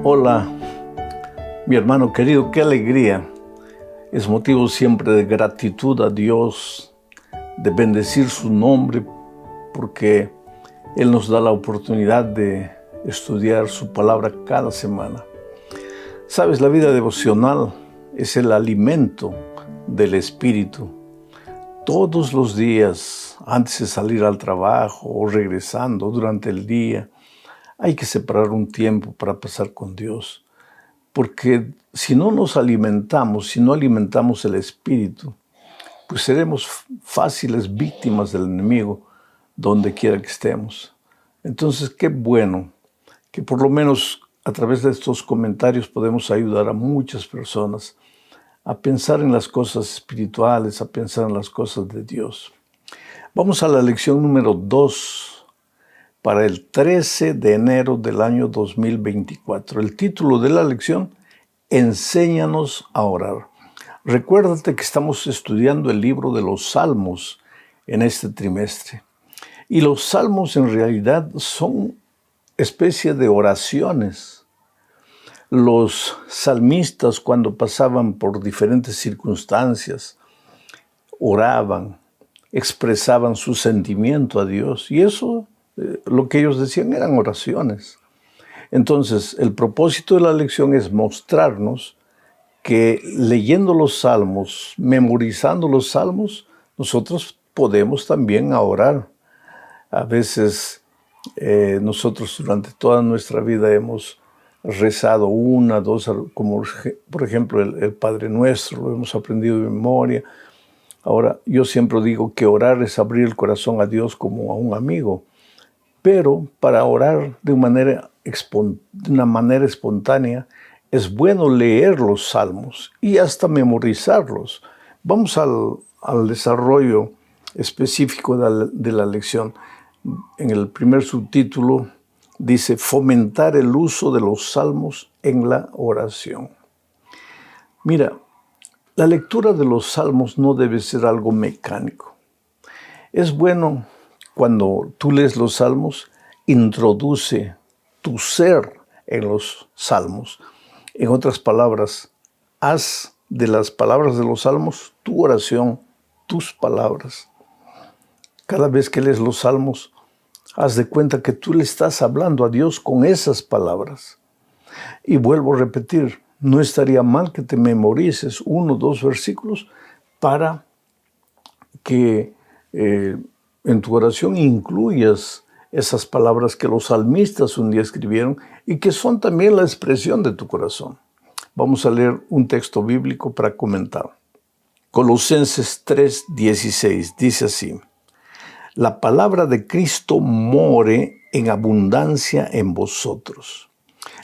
Hola, mi hermano querido, qué alegría. Es motivo siempre de gratitud a Dios, de bendecir su nombre, porque Él nos da la oportunidad de estudiar su palabra cada semana. Sabes, la vida devocional es el alimento del Espíritu. Todos los días, antes de salir al trabajo o regresando durante el día, hay que separar un tiempo para pasar con Dios. Porque si no nos alimentamos, si no alimentamos el Espíritu, pues seremos fáciles víctimas del enemigo donde quiera que estemos. Entonces, qué bueno que por lo menos a través de estos comentarios podemos ayudar a muchas personas a pensar en las cosas espirituales, a pensar en las cosas de Dios. Vamos a la lección número 2 para el 13 de enero del año 2024. El título de la lección, Enséñanos a orar. Recuérdate que estamos estudiando el libro de los Salmos en este trimestre. Y los Salmos en realidad son especie de oraciones. Los salmistas, cuando pasaban por diferentes circunstancias, oraban, expresaban su sentimiento a Dios. Y eso, lo que ellos decían, eran oraciones. Entonces, el propósito de la lección es mostrarnos que leyendo los salmos, memorizando los salmos, nosotros podemos también orar. A veces nosotros durante toda nuestra vida hemos rezado una, dos, como por ejemplo el Padre Nuestro, lo hemos aprendido de memoria. Ahora, yo siempre digo que orar es abrir el corazón a Dios como a un amigo, pero para orar de una manera espontánea, es bueno leer los salmos y hasta memorizarlos. Vamos al desarrollo específico de la lección. En el primer subtítulo dice, fomentar el uso de los salmos en la oración. Mira, la lectura de los salmos no debe ser algo mecánico. Es bueno cuando tú lees los salmos, introduce tu ser en los salmos. En otras palabras, haz de las palabras de los salmos tu oración, tus palabras. Cada vez que lees los salmos, haz de cuenta que tú le estás hablando a Dios con esas palabras. Y vuelvo a repetir, no estaría mal que te memorices 1 o 2 versículos para que en tu oración incluyas esas palabras que los salmistas un día escribieron y que son también la expresión de tu corazón. Vamos a leer un texto bíblico para comentar. Colosenses 3:16 dice así: la palabra de Cristo more en abundancia en vosotros.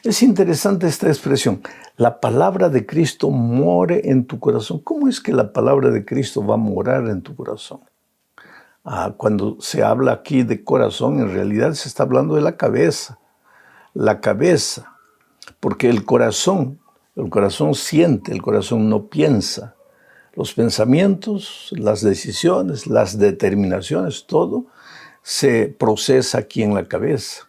Es interesante esta expresión. La palabra de Cristo more en tu corazón. ¿Cómo es que la palabra de Cristo va a morar en tu corazón? Cuando se habla aquí de corazón, en realidad se está hablando de la cabeza. La cabeza, porque el corazón siente, el corazón no piensa. Los pensamientos, las decisiones, las determinaciones, todo se procesa aquí en la cabeza.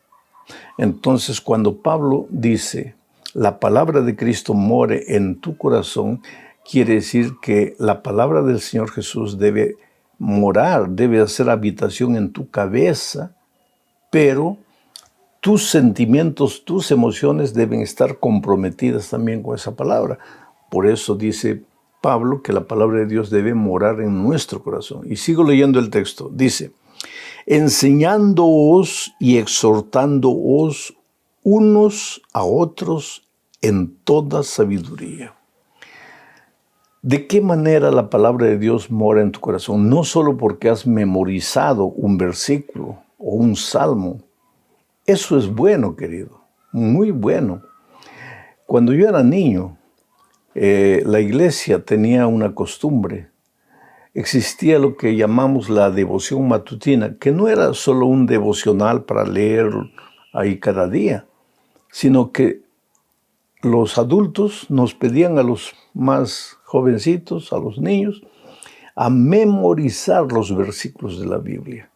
Entonces, cuando Pablo dice, la palabra de Cristo more en tu corazón, quiere decir que la palabra del Señor Jesús debe morar, debe hacer habitación en tu cabeza, pero tus sentimientos, tus emociones deben estar comprometidas también con esa palabra. Por eso dice Pablo que la palabra de Dios debe morar en nuestro corazón. Y sigo leyendo el texto. Dice, enseñándoos y exhortándoos unos a otros en toda sabiduría. ¿De qué manera la palabra de Dios mora en tu corazón? No solo porque has memorizado un versículo o un salmo. Eso es bueno, querido, muy bueno. Cuando yo era niño, la iglesia tenía una costumbre. Existía lo que llamamos la devoción matutina, que no era solo un devocional para leer ahí cada día, sino que los adultos nos pedían a los más jovencitos, a los niños, a memorizar los versículos de la Biblia.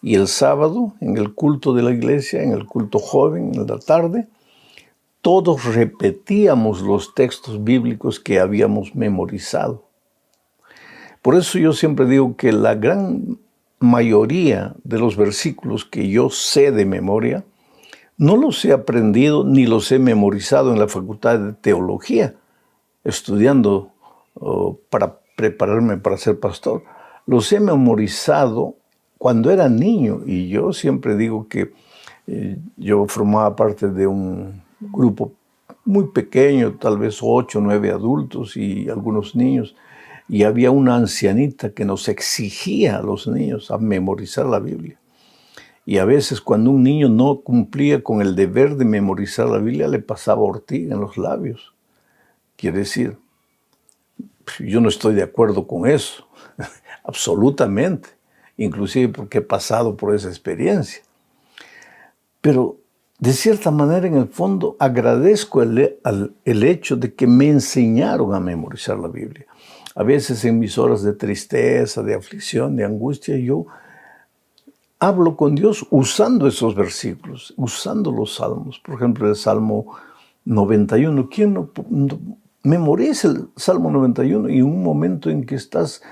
Y el sábado, en el culto de la iglesia, en el culto joven, en la tarde, todos repetíamos los textos bíblicos que habíamos memorizado. Por eso yo siempre digo que la gran mayoría de los versículos que yo sé de memoria, no los he aprendido ni los he memorizado en la Facultad de Teología, estudiando para prepararme para ser pastor. Los he memorizado cuando era niño, y yo siempre digo que yo formaba parte de un grupo muy pequeño, tal vez 8 o 9 adultos y algunos niños, y había una ancianita que nos exigía a los niños a memorizar la Biblia. Y a veces cuando un niño no cumplía con el deber de memorizar la Biblia, le pasaba ortiga en los labios. Quiere decir, yo no estoy de acuerdo con eso, absolutamente, inclusive porque he pasado por esa experiencia. Pero de cierta manera, en el fondo, agradezco el hecho de que me enseñaron a memorizar la Biblia. A veces en mis horas de tristeza, de aflicción, de angustia, yo hablo con Dios usando esos versículos, usando los salmos. Por ejemplo, el Salmo 91. ¿Quién no memoriza el Salmo 91 y un momento en que estás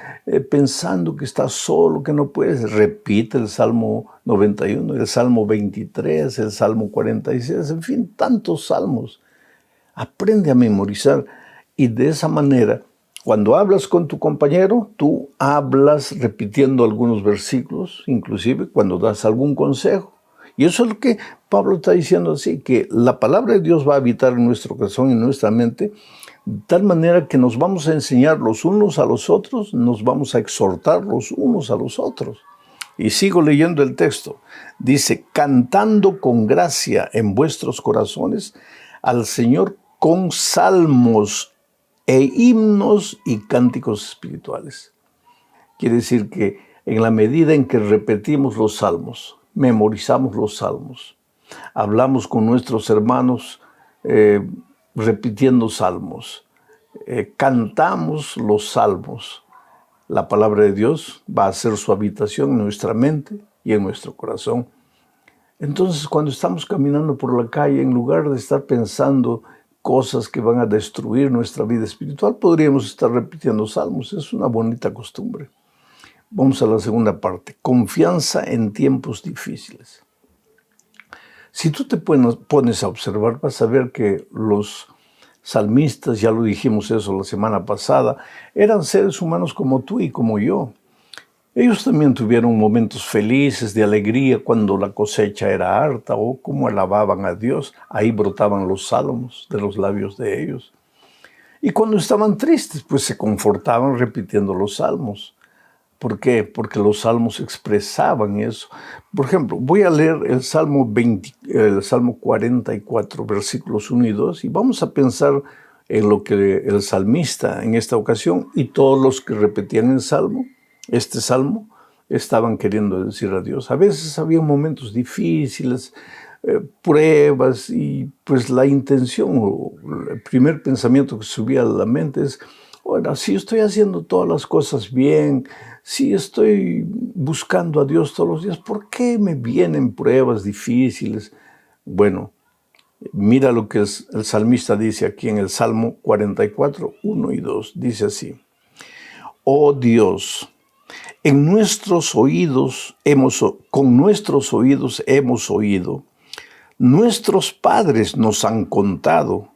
pensando que estás solo, que no puedes? Repite el Salmo 91, el Salmo 23, el Salmo 46, en fin, tantos salmos. Aprende a memorizar y de esa manera, cuando hablas con tu compañero, tú hablas repitiendo algunos versículos, inclusive cuando das algún consejo. Y eso es lo que Pablo está diciendo así, que la palabra de Dios va a habitar en nuestro corazón y en nuestra mente, de tal manera que nos vamos a enseñar los unos a los otros, nos vamos a exhortar los unos a los otros. Y sigo leyendo el texto. Dice, cantando con gracia en vuestros corazones al Señor con salmos e himnos y cánticos espirituales. Quiere decir que en la medida en que repetimos los salmos, memorizamos los salmos, hablamos con nuestros hermanos repitiendo salmos, cantamos los salmos, la palabra de Dios va a hacer su habitación en nuestra mente y en nuestro corazón. Entonces, cuando estamos caminando por la calle, en lugar de estar pensando cosas que van a destruir nuestra vida espiritual, podríamos estar repitiendo salmos. Es una bonita costumbre. Vamos a la segunda parte. Confianza en tiempos difíciles. Si tú te pones a observar, vas a ver que los salmistas, ya lo dijimos eso la semana pasada, eran seres humanos como tú y como yo. Ellos también tuvieron momentos felices, de alegría, cuando la cosecha era harta o como alababan a Dios. Ahí brotaban los salmos de los labios de ellos. Y cuando estaban tristes, pues se confortaban repitiendo los salmos. ¿Por qué? Porque los salmos expresaban eso. Por ejemplo, voy a leer el Salmo 44, versículos 1 y 2, y vamos a pensar en lo que el salmista en esta ocasión y todos los que repetían el salmo, este salmo, estaban queriendo decir a Dios. A veces había momentos difíciles, pruebas, y pues la intención o el primer pensamiento que subía a la mente es, bueno, si estoy haciendo todas las cosas bien, si estoy buscando a Dios todos los días, ¿por qué me vienen pruebas difíciles? Bueno, mira lo que el salmista dice aquí en el Salmo 44, 1 y 2. Dice así: oh Dios, con nuestros oídos hemos oído, nuestros padres nos han contado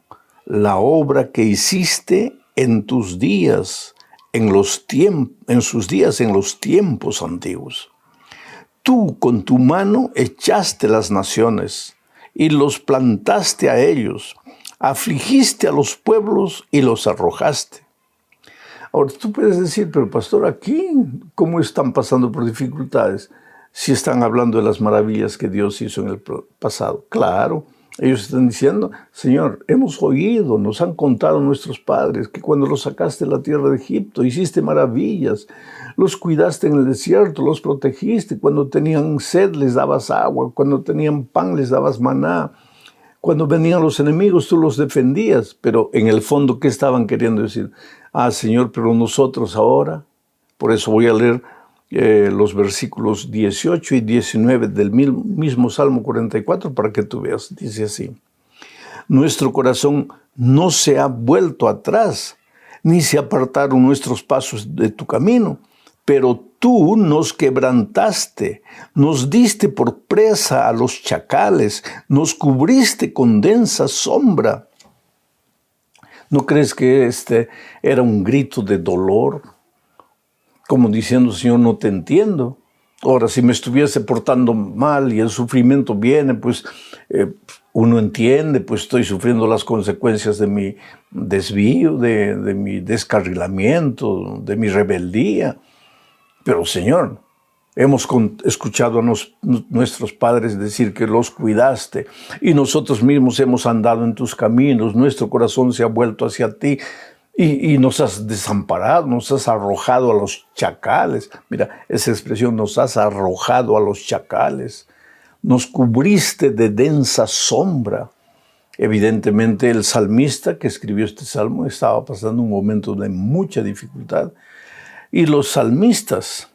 la obra que hiciste en tus días, en sus días en los tiempos antiguos. Tú con tu mano echaste las naciones y los plantaste a ellos, afligiste a los pueblos y los arrojaste. Ahora, tú puedes decir, pero pastor, aquí, ¿cómo están pasando por dificultades? Si están hablando de las maravillas que Dios hizo en el pasado. Claro, ellos están diciendo, Señor, hemos oído, nos han contado nuestros padres que cuando los sacaste de la tierra de Egipto, hiciste maravillas, los cuidaste en el desierto, los protegiste, cuando tenían sed les dabas agua, cuando tenían pan les dabas maná, cuando venían los enemigos tú los defendías, pero en el fondo, ¿qué estaban queriendo decir? Ah, Señor, pero nosotros ahora, por eso voy a leer los versículos 18 y 19 del mismo Salmo 44 para que tú veas. Dice así: Nuestro corazón no se ha vuelto atrás, ni se apartaron nuestros pasos de tu camino. Pero tú nos quebrantaste, nos diste por presa a los chacales, nos cubriste con densa sombra. ¿No crees que este era un grito de dolor? Como diciendo, Señor, no te entiendo. Ahora, si me estuviese portando mal y el sufrimiento viene, pues uno entiende, pues estoy sufriendo las consecuencias de mi desvío, de mi descarrilamiento, de mi rebeldía. Pero, Señor, hemos escuchado a nuestros padres decir que los cuidaste y nosotros mismos hemos andado en tus caminos, nuestro corazón se ha vuelto hacia ti y nos has desamparado, nos has arrojado a los chacales. Mira, esa expresión, nos has arrojado a los chacales, nos cubriste de densa sombra. Evidentemente el salmista que escribió este salmo estaba pasando un momento de mucha dificultad. Y los salmistas,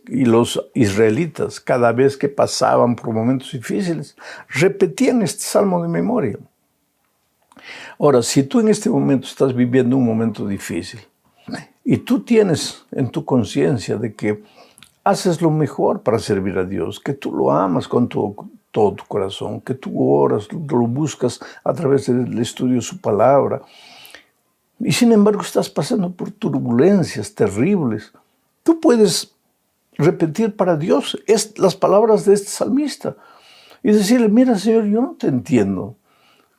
y los israelitas, cada vez que pasaban por momentos difíciles, repetían este salmo de memoria. Ahora, si tú en este momento estás viviendo un momento difícil y tú tienes en tu conciencia de que haces lo mejor para servir a Dios, que tú lo amas con todo tu corazón, que tú oras, lo buscas a través del estudio de su palabra, y sin embargo estás pasando por turbulencias terribles, tú puedes repetir para Dios las palabras de este salmista y decirle, mira, Señor, yo no te entiendo.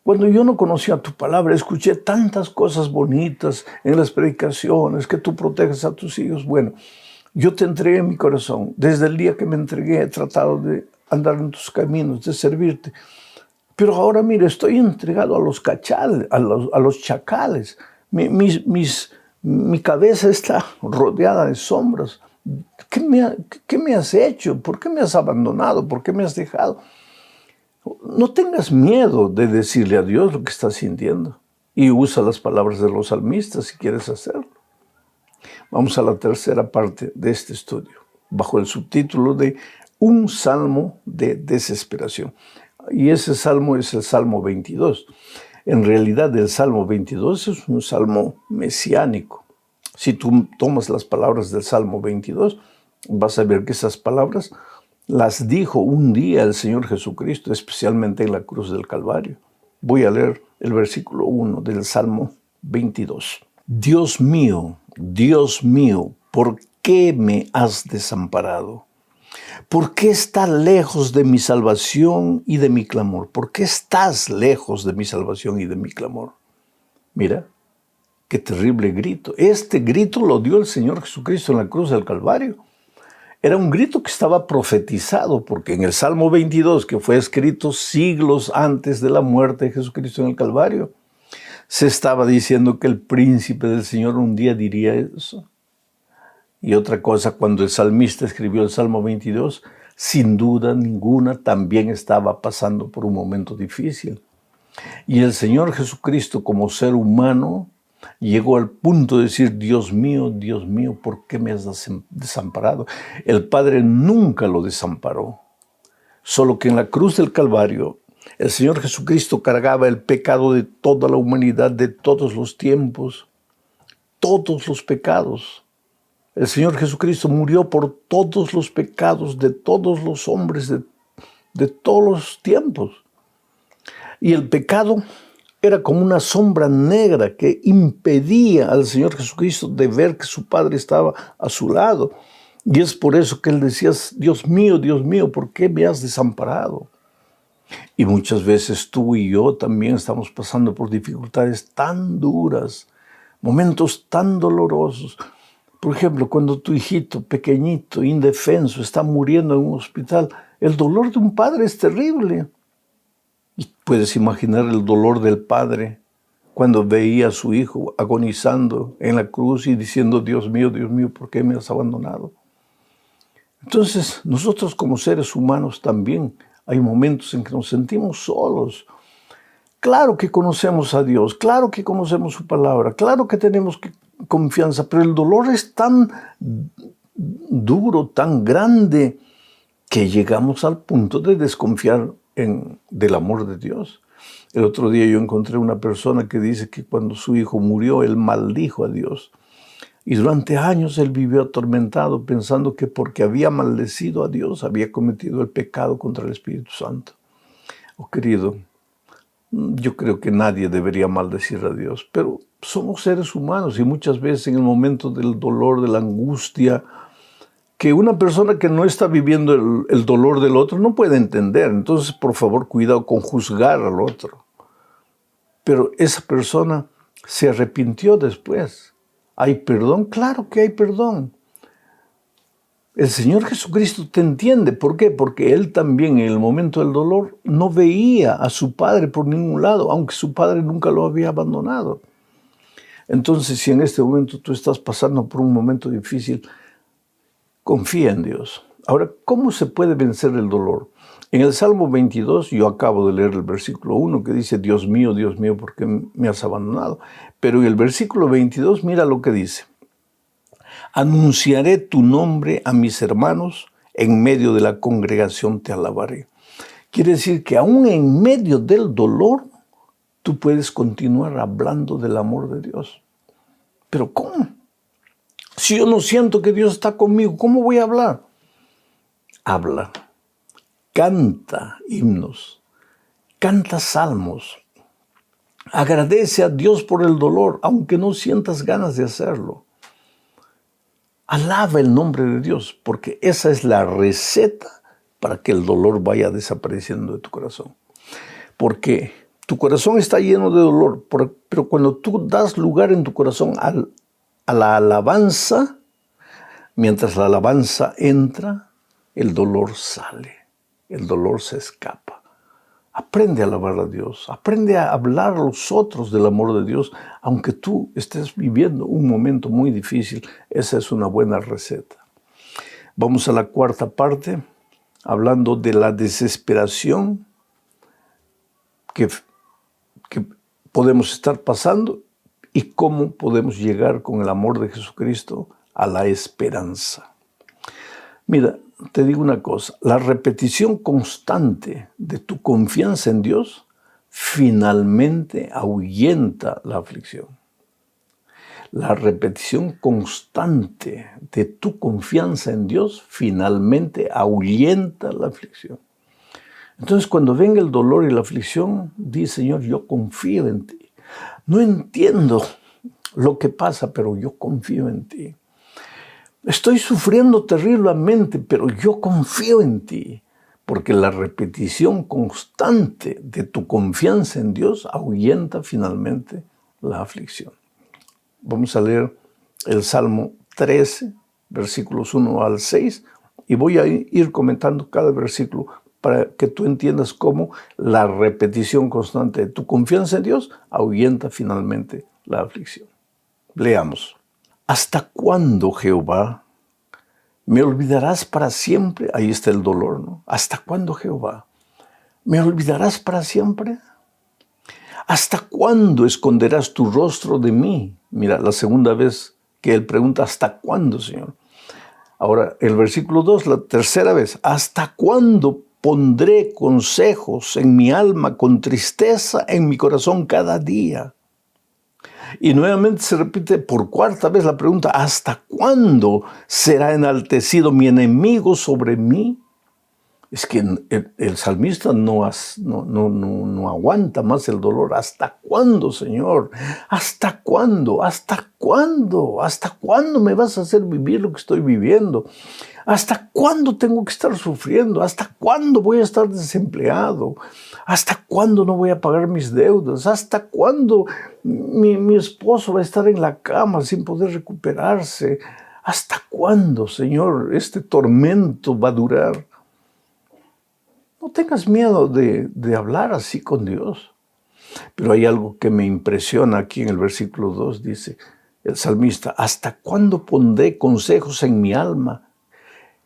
Cuando yo no conocía tu palabra, escuché tantas cosas bonitas en las predicaciones, que tú proteges a tus hijos. Bueno, yo te entregué mi corazón. Desde el día que me entregué he tratado de andar en tus caminos, de servirte. Pero ahora, mira, estoy entregado a los chacales. Mi cabeza está rodeada de sombras. ¿Qué me has hecho? ¿Por qué me has abandonado? ¿Por qué me has dejado? No tengas miedo de decirle a Dios lo que estás sintiendo. Y usa las palabras de los salmistas si quieres hacerlo. Vamos a la tercera parte de este estudio, bajo el subtítulo de Un salmo de desesperación. Y ese salmo es el Salmo 22. En realidad, el Salmo 22 es un salmo mesiánico. Si tú tomas las palabras del Salmo 22, vas a ver que esas palabras las dijo un día el Señor Jesucristo, especialmente en la cruz del Calvario. Voy a leer el versículo 1 del Salmo 22. Dios mío, ¿por qué me has desamparado? ¿Por qué estás lejos de mi salvación y de mi clamor? ¿Por qué estás lejos de mi salvación y de mi clamor? Mira, qué terrible grito. Este grito lo dio el Señor Jesucristo en la cruz del Calvario. Era un grito que estaba profetizado, porque en el Salmo 22, que fue escrito siglos antes de la muerte de Jesucristo en el Calvario, se estaba diciendo que el príncipe del Señor un día diría eso. Y otra cosa, cuando el salmista escribió el Salmo 22, sin duda ninguna también estaba pasando por un momento difícil. Y el Señor Jesucristo, como ser humano, llegó al punto de decir, Dios mío, ¿por qué me has desamparado? El Padre nunca lo desamparó. Solo que en la cruz del Calvario, el Señor Jesucristo cargaba el pecado de toda la humanidad, de todos los tiempos, todos los pecados. El Señor Jesucristo murió por todos los pecados de todos los hombres de todos los tiempos. Y el pecado era como una sombra negra que impedía al Señor Jesucristo de ver que su Padre estaba a su lado. Y es por eso que Él decía, Dios mío, ¿por qué me has desamparado? Y muchas veces tú y yo también estamos pasando por dificultades tan duras, momentos tan dolorosos. Por ejemplo, cuando tu hijito pequeñito, indefenso, está muriendo en un hospital, el dolor de un padre es terrible. Y puedes imaginar el dolor del padre cuando veía a su hijo agonizando en la cruz y diciendo, Dios mío, ¿por qué me has abandonado? Entonces, nosotros como seres humanos también hay momentos en que nos sentimos solos. Claro que conocemos a Dios, claro que conocemos su palabra, claro que tenemos confianza, pero el dolor es tan duro, tan grande, que llegamos al punto de desconfiar del amor de Dios. El otro día yo encontré una persona que dice que cuando su hijo murió, él maldijo a Dios. Y durante años él vivió atormentado pensando que porque había maldecido a Dios, había cometido el pecado contra el Espíritu Santo. Oh, querido, yo creo que nadie debería maldecir a Dios, pero somos seres humanos y muchas veces en el momento del dolor, de la angustia, que una persona que no está viviendo el dolor del otro no puede entender. Entonces, por favor, cuidado con juzgar al otro. Pero esa persona se arrepintió después. ¿Hay perdón? Claro que hay perdón. El Señor Jesucristo te entiende. ¿Por qué? Porque Él también en el momento del dolor no veía a su Padre por ningún lado, aunque su Padre nunca lo había abandonado. Entonces, si en este momento tú estás pasando por un momento difícil, confía en Dios. Ahora, ¿cómo se puede vencer el dolor? En el Salmo 22, yo acabo de leer el versículo 1 que dice, Dios mío, ¿por qué me has abandonado? Pero en el versículo 22, mira lo que dice. Anunciaré tu nombre a mis hermanos, en medio de la congregación te alabaré. Quiere decir que aún en medio del dolor, tú puedes continuar hablando del amor de Dios. ¿Pero cómo? Si yo no siento que Dios está conmigo, ¿cómo voy a hablar? Habla, canta himnos, canta salmos, agradece a Dios por el dolor, aunque no sientas ganas de hacerlo. Alaba el nombre de Dios, porque esa es la receta para que el dolor vaya desapareciendo de tu corazón. Porque tu corazón está lleno de dolor, pero cuando tú das lugar en tu corazón a la alabanza, mientras la alabanza entra, el dolor sale, el dolor se escapa. Aprende a alabar a Dios, aprende a hablar a los otros del amor de Dios, aunque tú estés viviendo un momento muy difícil. Esa es una buena receta. Vamos a la cuarta parte, hablando de la desesperación que podemos estar pasando y cómo podemos llegar con el amor de Jesucristo a la esperanza. Mira, te digo una cosa, la repetición constante de tu confianza en Dios finalmente ahuyenta la aflicción. La repetición constante de tu confianza en Dios finalmente ahuyenta la aflicción. Entonces, cuando venga el dolor y la aflicción, di, Señor, yo confío en ti. No entiendo lo que pasa, pero yo confío en ti. Estoy sufriendo terriblemente, pero yo confío en ti, porque la repetición constante de tu confianza en Dios ahuyenta finalmente la aflicción. Vamos a leer el Salmo 13, versículos 1 al 6, y voy a ir comentando cada versículo para que tú entiendas cómo la repetición constante de tu confianza en Dios ahuyenta finalmente la aflicción. Leamos. ¿Hasta cuándo, Jehová? ¿Me olvidarás para siempre? Ahí está el dolor, ¿no? ¿Hasta cuándo, Jehová? ¿Me olvidarás para siempre? ¿Hasta cuándo esconderás tu rostro de mí? Mira, la segunda vez que él pregunta, ¿hasta cuándo, Señor? Ahora, el versículo 2, la tercera vez, ¿hasta cuándo pondré consejos en mi alma con tristeza en mi corazón cada día? Y nuevamente se repite por cuarta vez la pregunta, ¿hasta cuándo será enaltecido mi enemigo sobre mí? Es que el salmista no aguanta más el dolor. ¿Hasta cuándo, Señor? ¿Hasta cuándo? ¿Hasta cuándo? ¿Hasta cuándo me vas a hacer vivir lo que estoy viviendo? ¿Hasta cuándo tengo que estar sufriendo? ¿Hasta cuándo voy a estar desempleado? ¿Hasta cuándo no voy a pagar mis deudas? ¿Hasta cuándo mi esposo va a estar en la cama sin poder recuperarse? ¿Hasta cuándo, Señor, este tormento va a durar? No tengas miedo de hablar así con Dios. Pero hay algo que me impresiona aquí en el versículo 2, dice el salmista, ¿hasta cuándo pondré consejos en mi alma?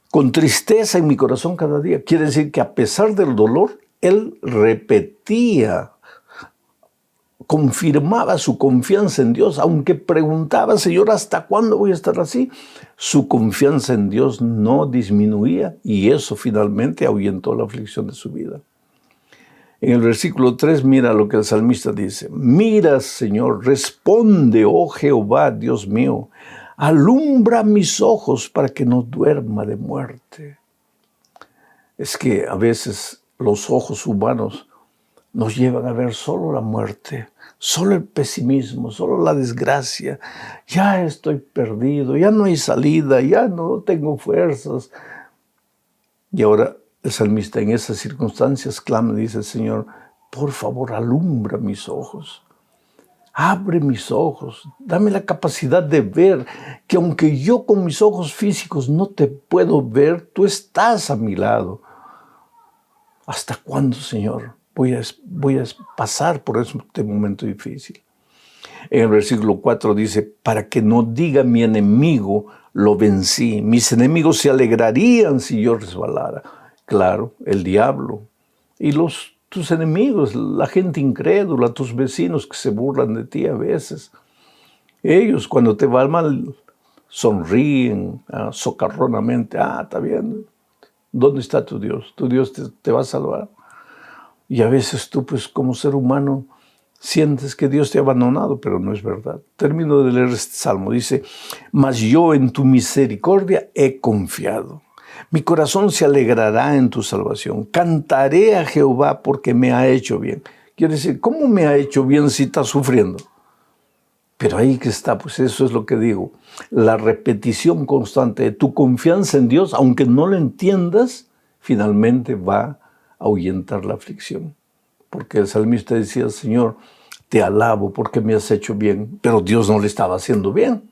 Con tristeza en mi corazón cada día. Quiere decir que a pesar del dolor, él repetía, confirmaba su confianza en Dios, aunque preguntaba, Señor, ¿hasta cuándo voy a estar así? Su confianza en Dios no disminuía y eso finalmente ahuyentó la aflicción de su vida. En el versículo 3, mira lo que el salmista dice. Mira, Señor, responde, oh Jehová, Dios mío, alumbra mis ojos para que no duerma de muerte. Es que a veces los ojos humanos nos llevan a ver solo la muerte, solo el pesimismo, solo la desgracia. Ya estoy perdido, ya no hay salida, ya no tengo fuerzas. Y ahora el salmista en esas circunstancias clama y dice, Señor, por favor, alumbra mis ojos. Abre mis ojos, dame la capacidad de ver que aunque yo con mis ojos físicos no te puedo ver, tú estás a mi lado. ¿Hasta cuándo, Señor, voy a pasar por este momento difícil? En el versículo 4 dice, para que no diga mi enemigo, lo vencí. Mis enemigos se alegrarían si yo resbalara. Claro, el diablo y tus enemigos, la gente incrédula, tus vecinos que se burlan de ti a veces. Ellos cuando te va mal sonríen socarronamente. Está bien. ¿Dónde está tu Dios? Tu Dios te va a salvar. Y a veces tú, pues como ser humano, sientes que Dios te ha abandonado, pero no es verdad. Termino de leer este salmo. Dice, mas yo en tu misericordia he confiado. Mi corazón se alegrará en tu salvación. Cantaré a Jehová porque me ha hecho bien. Quiere decir, ¿cómo me ha hecho bien si está sufriendo? Pero ahí que está, pues eso es lo que digo. La repetición constante de tu confianza en Dios, aunque no lo entiendas, finalmente va a ahuyentar la aflicción. Porque el salmista decía, Señor, te alabo porque me has hecho bien, pero Dios no le estaba haciendo bien.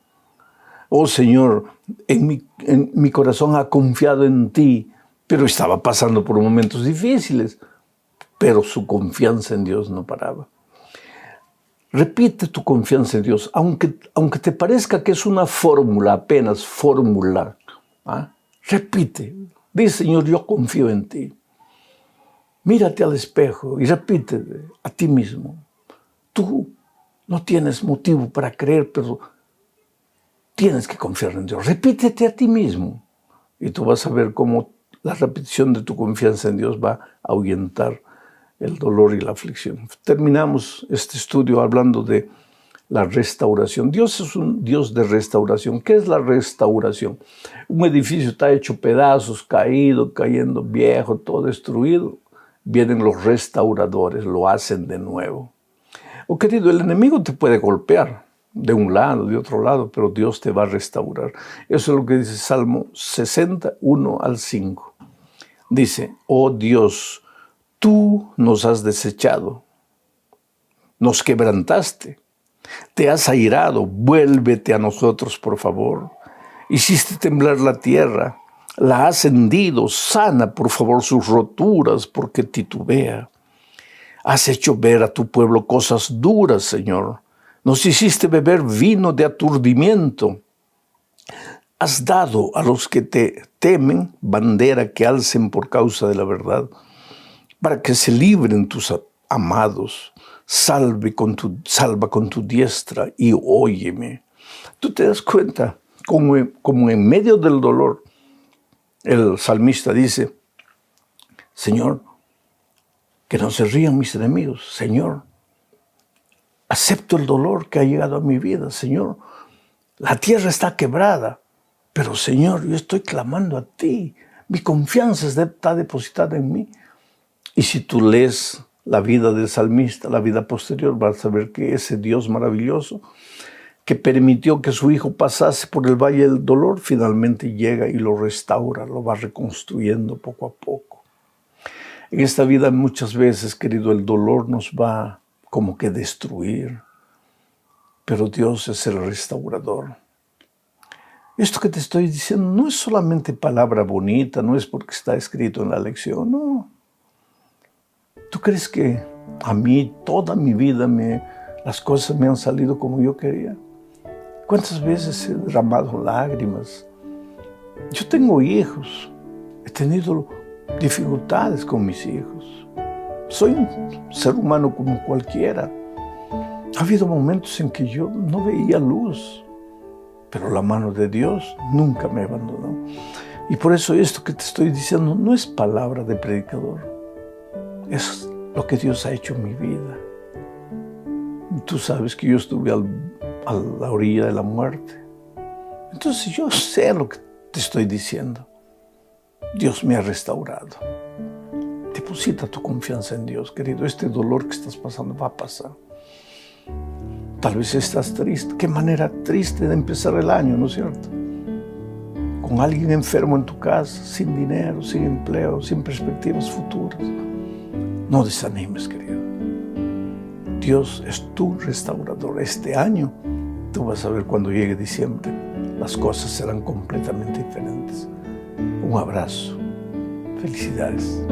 Oh Señor, en mi corazón ha confiado en ti, pero estaba pasando por momentos difíciles, pero su confianza en Dios no paraba. Repite tu confianza en Dios, aunque te parezca que es una fórmula, apenas fórmula. Repite, di, Señor, yo confío en ti. Mírate al espejo y repítete a ti mismo. Tú no tienes motivo para creer, pero tienes que confiar en Dios. Repítete a ti mismo y tú vas a ver cómo la repetición de tu confianza en Dios va a ahuyentar el dolor y la aflicción. Terminamos este estudio hablando de la restauración. Dios es un Dios de restauración. ¿Qué es la restauración? Un edificio está hecho pedazos, caído, cayendo viejo, todo destruido. Vienen los restauradores, lo hacen de nuevo. Oh querido, el enemigo te puede golpear de un lado, de otro lado, pero Dios te va a restaurar. Eso es lo que dice Salmo 61 al 5. Dice, oh Dios, tú nos has desechado, nos quebrantaste, te has airado, vuélvete a nosotros, por favor. Hiciste temblar la tierra, la has hendido, sana, por favor, sus roturas, porque titubea. Has hecho ver a tu pueblo cosas duras, Señor. Nos hiciste beber vino de aturdimiento. Has dado a los que te temen bandera que alcen por causa de la verdad, para que se libren tus amados. Salva con tu diestra y óyeme. Tú te das cuenta, como en medio del dolor, el salmista dice, Señor, que no se rían mis enemigos. Señor, acepto el dolor que ha llegado a mi vida. Señor, la tierra está quebrada, pero Señor, yo estoy clamando a ti. Mi confianza está depositada en mí. Y si tú lees la vida del salmista, la vida posterior, vas a ver que ese Dios maravilloso que permitió que su hijo pasase por el valle del dolor, finalmente llega y lo restaura, lo va reconstruyendo poco a poco. En esta vida muchas veces, querido, el dolor nos va como que destruir, pero Dios es el restaurador. Esto que te estoy diciendo no es solamente palabra bonita, no es porque está escrito en la lección, no. ¿Tú crees que a mí toda mi vida las cosas me han salido como yo quería? ¿Cuántas veces he derramado lágrimas? Yo tengo hijos, he tenido dificultades con mis hijos. Soy un ser humano como cualquiera. Ha habido momentos en que yo no veía luz, pero la mano de Dios nunca me abandonó. Y por eso esto que te estoy diciendo no es palabra de predicador. Es lo que Dios ha hecho en mi vida. Tú sabes que yo estuve a la orilla de la muerte. Entonces yo sé lo que te estoy diciendo. Dios me ha restaurado. Deposita tu confianza en Dios, querido. Este dolor que estás pasando va a pasar. Tal vez estás triste. Qué manera triste de empezar el año, ¿no es cierto? Con alguien enfermo en tu casa, sin dinero, sin empleo, sin perspectivas futuras. No desanimes, querido. Dios es tu restaurador. Este año, tú vas a ver cuando llegue diciembre, las cosas serán completamente diferentes. Un abrazo. Felicidades.